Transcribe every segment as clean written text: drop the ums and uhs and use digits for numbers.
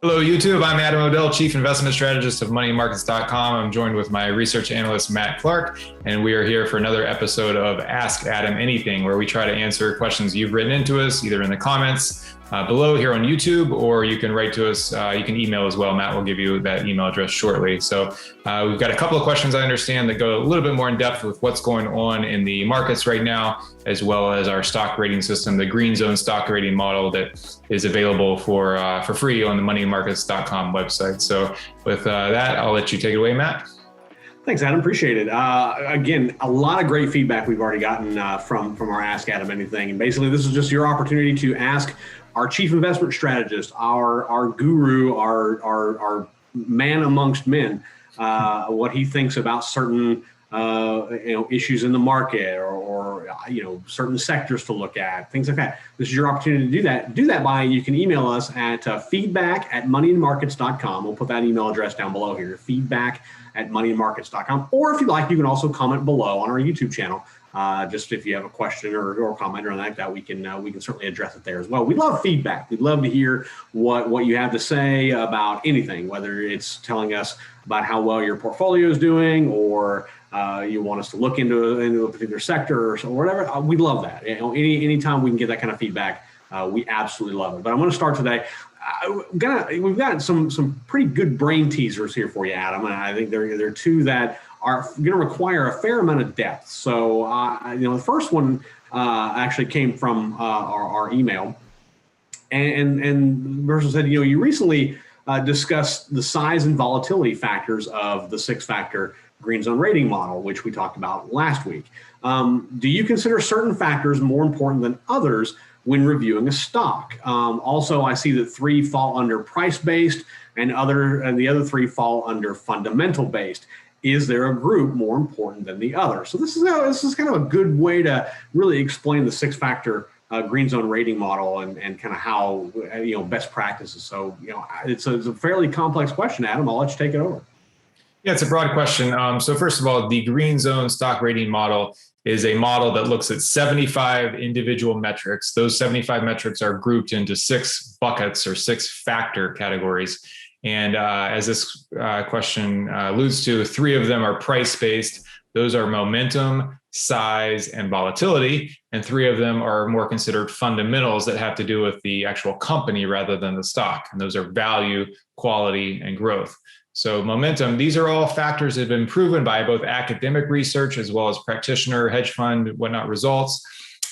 Hello, YouTube. I'm Adam Odell, Chief Investment Strategist of MoneyMarkets.com. I'm joined with my research analyst, Matt Clark, and we are here for another episode of Ask Adam Anything, where we try to answer questions you've written into us, either in the comments below here on YouTube, or you can write to us. You can email as well. Matt will give you that email address shortly. So we've got a couple of questions, I understand, that go a little bit more in depth with what's going on in the markets right now, as well as our stock rating system, the Green Zone stock rating model that is available for free on the MoneyMarkets.com website. So with that, I'll let you take it away, Matt. Thanks, Adam. Appreciate it. Again, a lot of great feedback we've already gotten from our Ask Adam Anything. And basically, this is just your opportunity to ask our chief investment strategist, our guru, our man amongst men, what he thinks about certain issues in the market or certain sectors to look at, things like that. This is your opportunity to do that. Do that by, you can email us at feedback@moneyandmarkets.com. We'll put that email address down below here, feedback@moneyandmarkets.com. Or if you like, you can also comment below on our YouTube channel. Just if you have a question or comment or anything like that, we can certainly address it there as well. We love feedback. We'd love to hear what you have to say about anything, whether it's telling us about how well your portfolio is doing, or you want us to look into a particular sector or whatever. We love that. Anytime we can get that kind of feedback, we absolutely love it. But I'm going to start today. We've got some pretty good brain teasers here for you, Adam, and I think there are two that are going to require a fair amount of depth. So, the first one actually came from our email, and the person said, you recently discussed the size and volatility factors of the 6-factor Green Zone rating model, which we talked about last week. Do you consider certain factors more important than others when reviewing a stock? Also, I see that 3 fall under price-based and the other 3 fall under fundamental-based. Is there a group more important than the other? So this is kind of a good way to really explain the 6-factor Green Zone rating model and kind of how best practices. So it's a fairly complex question, Adam. I'll let you take it over. Yeah, it's a broad question. So first of all, the Green Zone stock rating model is a model that looks at 75 individual metrics. Those 75 metrics are grouped into 6 buckets or 6-factor categories. And as this question alludes to, 3 of them are price-based. Those are momentum, size, and volatility. And 3 of them are more considered fundamentals that have to do with the actual company rather than the stock. And those are value, quality, and growth. So momentum, these are all factors that have been proven by both academic research as well as practitioner, hedge fund, whatnot results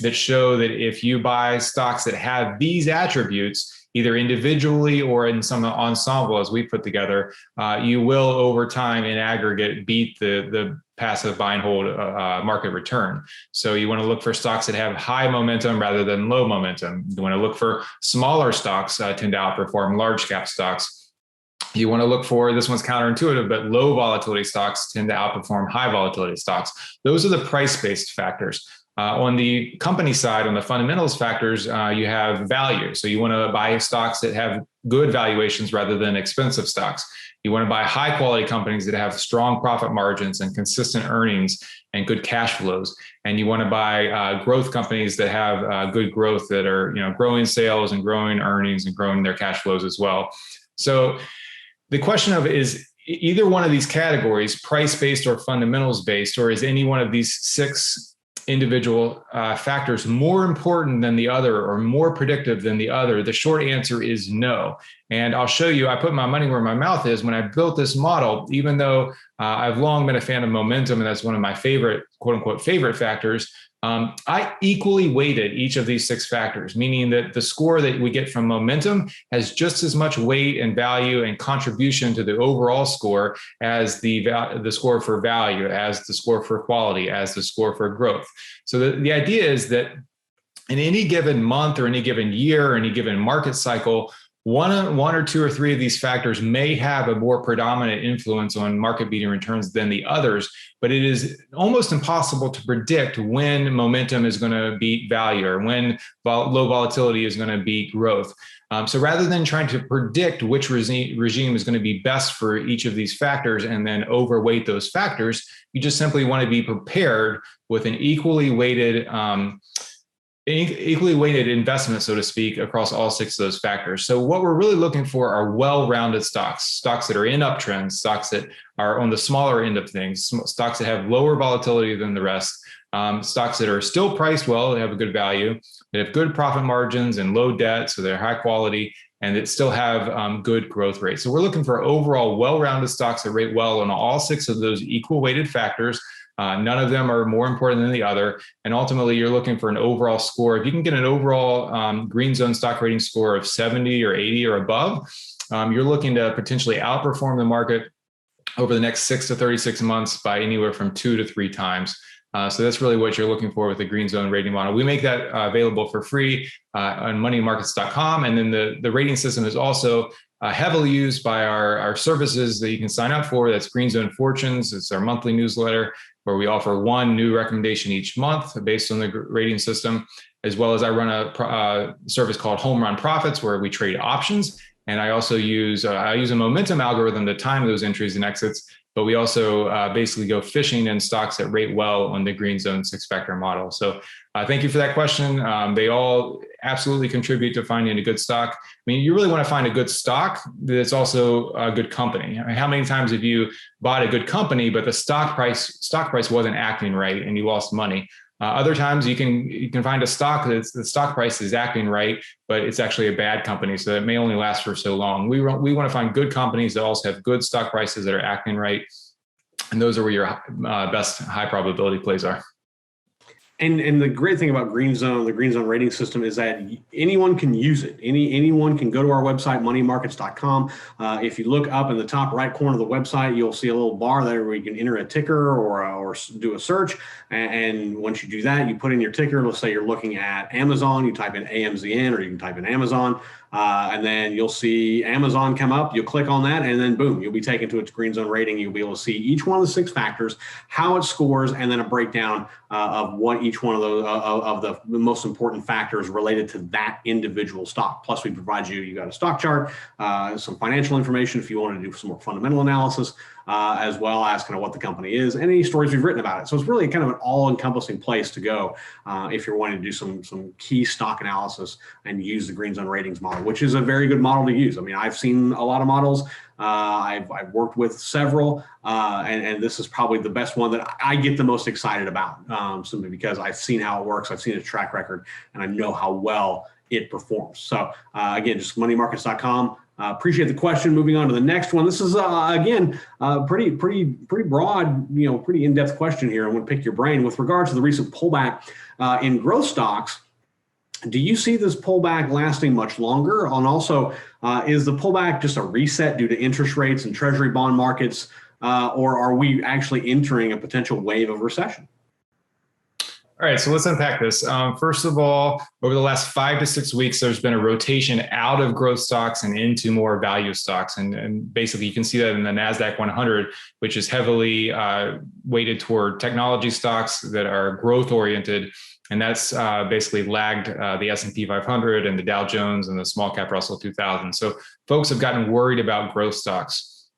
that show that if you buy stocks that have these attributes, either individually or in some ensemble, as we put together, you will over time in aggregate beat the passive buy and hold market return. So you want to look for stocks that have high momentum rather than low momentum. You want to look for smaller stocks tend to outperform large cap stocks. You want to look for, this one's counterintuitive, but low volatility stocks tend to outperform high volatility stocks. Those are the price-based factors. On the company side, on the fundamentals factors, you have value. So you want to buy stocks that have good valuations rather than expensive stocks. You want to buy high quality companies that have strong profit margins and consistent earnings and good cash flows. And you want to buy growth companies that have good growth, that are growing sales and growing earnings and growing their cash flows as well. So the question of, is either one of these categories price-based or fundamentals-based, or is any one of these 6 individual factors more important than the other or more predictive than the other? The short answer is no. And I'll show you, I put my money where my mouth is. When I built this model, even though I've long been a fan of momentum, and that's one of my favorite, quote unquote, favorite factors, I equally weighted each of these 6 factors, meaning that the score that we get from momentum has just as much weight and value and contribution to the overall score as the score for value, as the score for quality, as the score for growth. So the idea is that in any given month or any given year or any given market cycle, one or 2 or 3 of these factors may have a more predominant influence on market beating returns than the others, but it is almost impossible to predict when momentum is going to beat value or when low volatility is going to beat growth. So rather than trying to predict which regime is going to be best for each of these factors and then overweight those factors, you just simply want to be prepared with an equally weighted equally weighted investment, so to speak, across all 6 of those factors. So what we're really looking for are well-rounded stocks that are in uptrends, stocks that are on the smaller end of things, stocks that have lower volatility than the rest, stocks that are still priced well, that have a good value, that have good profit margins and low debt, so they're high quality, and that still have good growth rates. So we're looking for overall well-rounded stocks that rate well on all 6 of those equal weighted factors. None of them are more important than the other. And ultimately, you're looking for an overall score. If you can get an overall green zone stock rating score of 70 or 80 or above, you're looking to potentially outperform the market over the next 6 to 36 months by anywhere from 2 to 3 times. So that's really what you're looking for with the green zone rating model. We make that available for free on moneymarkets.com. And then the rating system is also heavily used by our services that you can sign up for. That's Green Zone Fortunes. It's our monthly newsletter where we offer one new recommendation each month based on the rating system, as well as I run a service called Home Run Profits where we trade options. And I also use a momentum algorithm to time those entries and exits. But we also basically go fishing in stocks that rate well on the Green Zone 6-factor model. So thank you for that question. They all absolutely contribute to finding a good stock. I mean, you really want to find a good stock that's also a good company. I mean, how many times have you bought a good company, but the stock price wasn't acting right and you lost money? Other times you can find a stock that's the stock price is acting right, but it's actually a bad company, so it may only last for so long. We want to find good companies that also have good stock prices that are acting right, and those are where your best high probability plays are. And the great thing about the Green Zone rating system is that anyone can use it. Anyone can go to our website, moneymarkets.com. If you look up in the top right corner of the website, you'll see a little bar there where you can enter a ticker or do a search. And once you do that, you put in your ticker. Let's say you're looking at Amazon. You type in AMZN, or you can type in Amazon. And then you'll see Amazon come up. You'll click on that, and then boom, you'll be taken to its Green Zone rating. You'll be able to see each one of the 6 factors, how it scores, and then a breakdown of what each one of those of the most important factors related to that individual stock. Plus, we provide you got a stock chart, some financial information if you want to do some more fundamental analysis, as well as kind of what the company is and any stories we've written about it. So it's really kind of an all-encompassing place to go if you're wanting to do some key stock analysis and use the Green Zone ratings model, which is a very good model to use. I mean, I've seen a lot of models. I've worked with several, and this is probably the best one that I get the most excited about, simply because I've seen how it works, I've seen its track record, and I know how well it performs. So again, just moneymarkets.com. Appreciate the question. Moving on to the next one. This is again pretty broad, pretty in-depth question here. I want to pick your brain with regards to the recent pullback in growth stocks. Do you see this pullback lasting much longer? And also, is the pullback just a reset due to interest rates and treasury bond markets, or are we actually entering a potential wave of recession? All right, so let's unpack this. First of all, over the last 5 to 6 weeks, there's been a rotation out of growth stocks and into more value stocks. And basically, you can see that in the NASDAQ 100, which is heavily weighted toward technology stocks that are growth oriented. And that's basically lagged the S&P 500 and the Dow Jones and the small cap Russell 2000. So folks have gotten worried about growth stocks.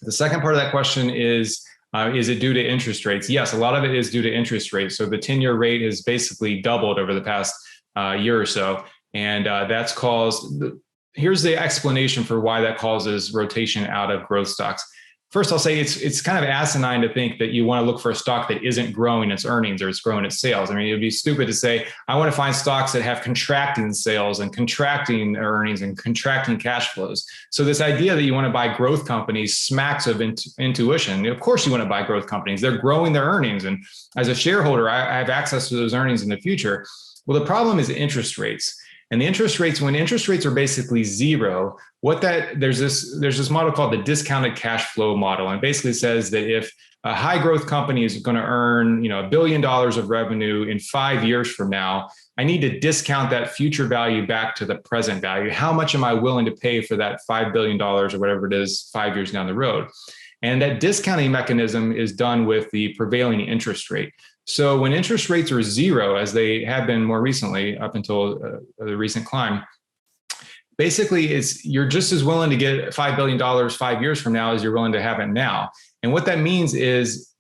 The second part of that question is it due to interest rates? Yes, a lot of it is due to interest rates. So the 10-year rate has basically doubled over the past year or so. And that's caused, here's the explanation for why that causes rotation out of growth stocks. First, I'll say it's kind of asinine to think that you want to look for a stock that isn't growing its earnings or it's growing its sales. I mean, it would be stupid to say, I want to find stocks that have contracting sales and contracting earnings and contracting cash flows. So this idea that you want to buy growth companies smacks of intuition. Of course, you want to buy growth companies. They're growing their earnings. And as a shareholder, I have access to those earnings in the future. Well, the problem is interest rates. And the interest rates, when interest rates are basically zero, there's this model called the discounted cash flow model. And it basically says that if a high growth company is going to earn, $1 billion of revenue in 5 years from now, I need to discount that future value back to the present value. How much am I willing to pay for that $5 billion or whatever it is 5 years down the road? And that discounting mechanism is done with the prevailing interest rate. So when interest rates are zero, as they have been more recently up until the recent climb, basically you're just as willing to get $5 billion 5 years from now as you're willing to have it now. And what that means is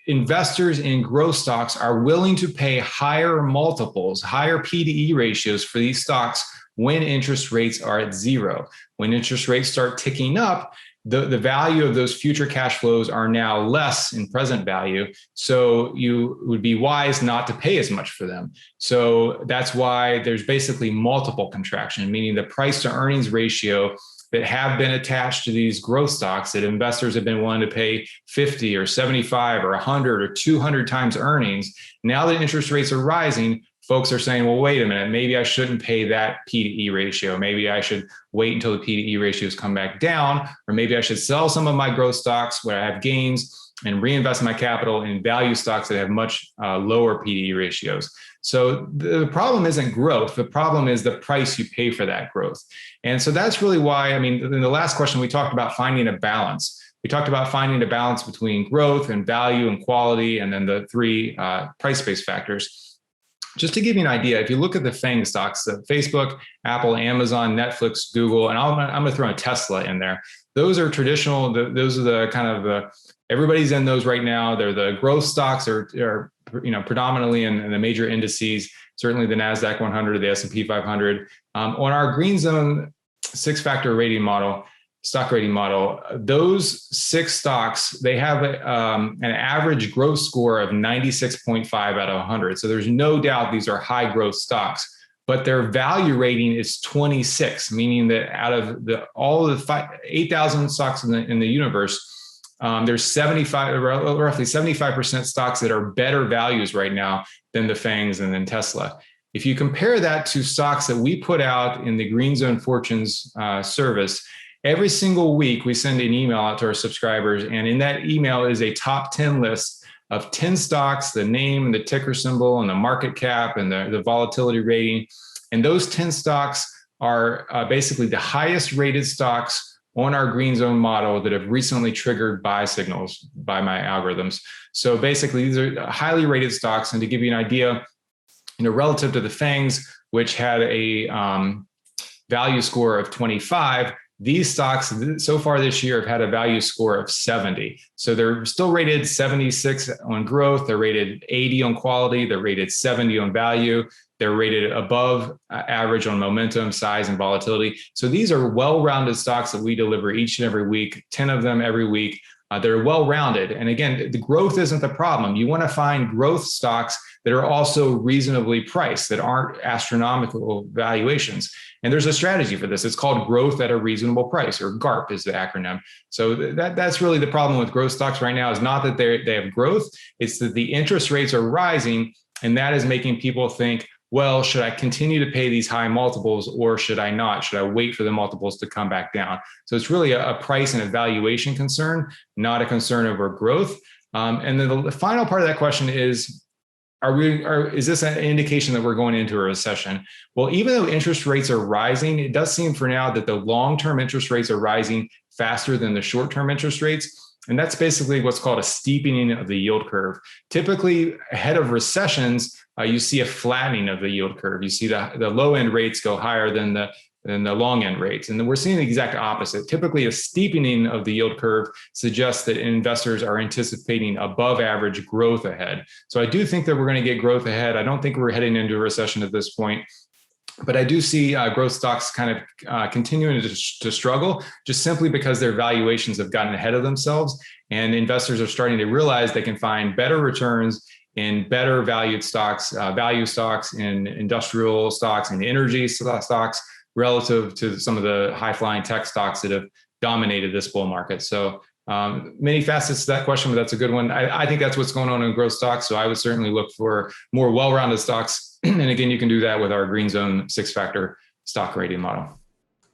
investors in growth stocks are willing to pay higher multiples, higher P/E ratios for these stocks when interest rates are at zero. When interest rates start ticking up, the value of those future cash flows are now less in present value. So you would be wise not to pay as much for them. So that's why there's basically multiple contraction, meaning the price to earnings ratio that have been attached to these growth stocks that investors have been willing to pay 50 or 75 or 100 or 200 times earnings. Now that interest rates are rising, folks are saying, well, wait a minute, maybe I shouldn't pay that P/E ratio. Maybe I should wait until the P/E ratios come back down, or maybe I should sell some of my growth stocks where I have gains and reinvest my capital in value stocks that have much lower P/E ratios. So the problem isn't growth. The problem is the price you pay for that growth. And so that's really why, I mean, in the last question, we talked about finding a balance. We talked about finding a balance between growth and value and quality, and then the three price-based factors. Just to give you an idea, if you look at the FANG stocks, Facebook, Apple, Amazon, Netflix, Google, and I'm going to throw a Tesla in there. Those are traditional. Those are the kind of everybody's in those right now. They're the growth stocks are predominantly in the major indices. Certainly the Nasdaq 100, the S&P 500. On our Green Zone 6-factor rating model, stock rating model, those 6 stocks, they have an average growth score of 96.5 out of 100. So there's no doubt these are high growth stocks, but their value rating is 26, meaning that out of all of the 8,000 stocks in the universe, there's roughly 75% stocks that are better values right now than the FANGs and then Tesla. If you compare that to stocks that we put out in the Green Zone Fortunes service, every single week, we send an email out to our subscribers, and in that email is a top 10 list of 10 stocks, the name and the ticker symbol and the market cap and the volatility rating. And those 10 stocks are basically the highest rated stocks on our Green Zone model that have recently triggered buy signals by my algorithms. So basically, these are highly rated stocks. And to give you an idea, relative to the FANGs, which had a value score of 25, these stocks so far this year have had a value score of 70. So they're still rated 76 on growth. They're rated 80 on quality. They're rated 70 on value. They're rated above average on momentum, size, and volatility. So these are well-rounded stocks that we deliver each and every week, 10 of them every week. They're well-rounded. And again, the growth isn't the problem. You want to find growth stocks that are also reasonably priced, that aren't astronomical valuations. And there's a strategy for this. It's called growth at a reasonable price, or GARP is the acronym. So that's really the problem with growth stocks right now, is not that they have growth, it's that the interest rates are rising, and that is making people think, well, should I continue to pay these high multiples or should I not? Should I wait for the multiples to come back down? So it's really a price and a valuation concern, not a concern over growth. And then the final part of that question is, is this an indication that we're going into a recession? Well, even though interest rates are rising, it does seem for now that the long-term interest rates are rising faster than the short-term interest rates. And that's basically what's called a steepening of the yield curve. Typically, ahead of recessions, you see a flattening of the yield curve. You see the low-end rates go higher than the long-end rates. And then we're seeing the exact opposite. Typically, a steepening of the yield curve suggests that investors are anticipating above average growth ahead. So I do think that we're going to get growth ahead. I don't think we're heading into a recession at this point. But I do see growth stocks kind of continuing to struggle, just simply because their valuations have gotten ahead of themselves. And investors are starting to realize they can find better returns in better valued stocks, value stocks, in industrial stocks, and energy stocks, relative to some of the high-flying tech stocks that have dominated this bull market. So many facets to that question, but that's a good one. I think that's what's going on in growth stocks. So I would certainly look for more well-rounded stocks. And again, you can do that with our Green Zone 6-factor stock rating model.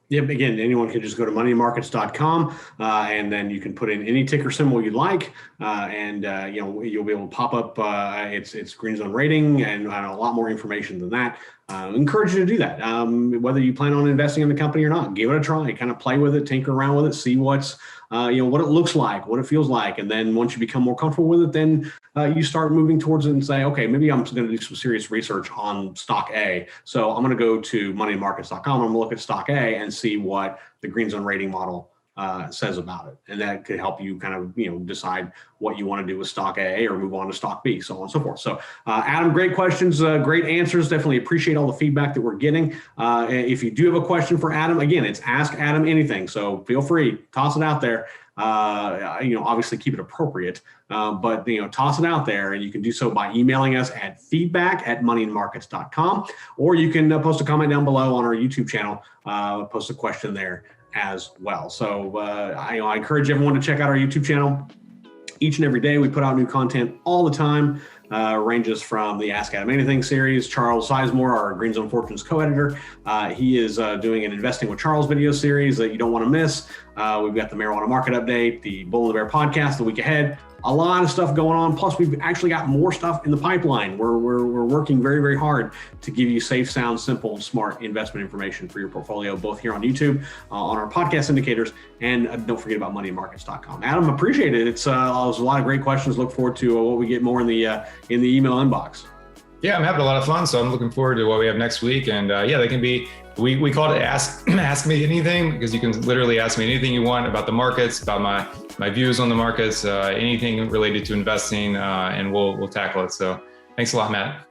Yep. Again, anyone can just go to moneymarkets.com and then you can put in any ticker symbol you like, and you'll be able to pop up its Green Zone rating and a lot more information than that. Encourage you to do that. Whether you plan on investing in the company or not, give it a try. Kind of play with it, tinker around with it, see what it looks like, what it feels like, and then once you become more comfortable with it, then you start moving towards it and say, okay, maybe I'm going to do some serious research on stock A. So I'm going to go to moneymarkets.com. I'm going to look at stock A and see what the Green Zone rating model says about it, and that could help you kind of decide what you want to do with stock A or move on to stock B, so on and so forth. So Adam, great questions, great answers. Definitely appreciate all the feedback that we're getting. If you do have a question for Adam, again, it's Ask Adam Anything. So feel free, toss it out there. Obviously keep it appropriate, but toss it out there, and you can do so by emailing us at feedback@moneyandmarkets.com, or you can post a comment down below on our YouTube channel, post a question there as well. So I encourage everyone to check out our YouTube channel. Each and every day we put out new content all the time. Ranges from the Ask Adam Anything series. Charles Sizemore, our Green Zone Fortunes co-editor, he is doing an Investing with Charles video series that you don't want to miss. We've got the Marijuana Market Update, the Bull and the Bear podcast the week ahead. A lot of stuff going on. Plus, we've actually got more stuff in the pipeline. We're working very, very hard to give you safe, sound, simple, smart investment information for your portfolio, both here on YouTube, on our podcast indicators, and don't forget about moneyandmarkets.com. Adam, appreciate it. It's there's a lot of great questions. Look forward to what we get more in the email inbox. Yeah, I'm having a lot of fun, so I'm looking forward to what we have next week. And they can be, we call it ask me anything, because you can literally ask me anything you want about the markets, about my views on the markets, anything related to investing, and we'll tackle it. So thanks a lot, Matt.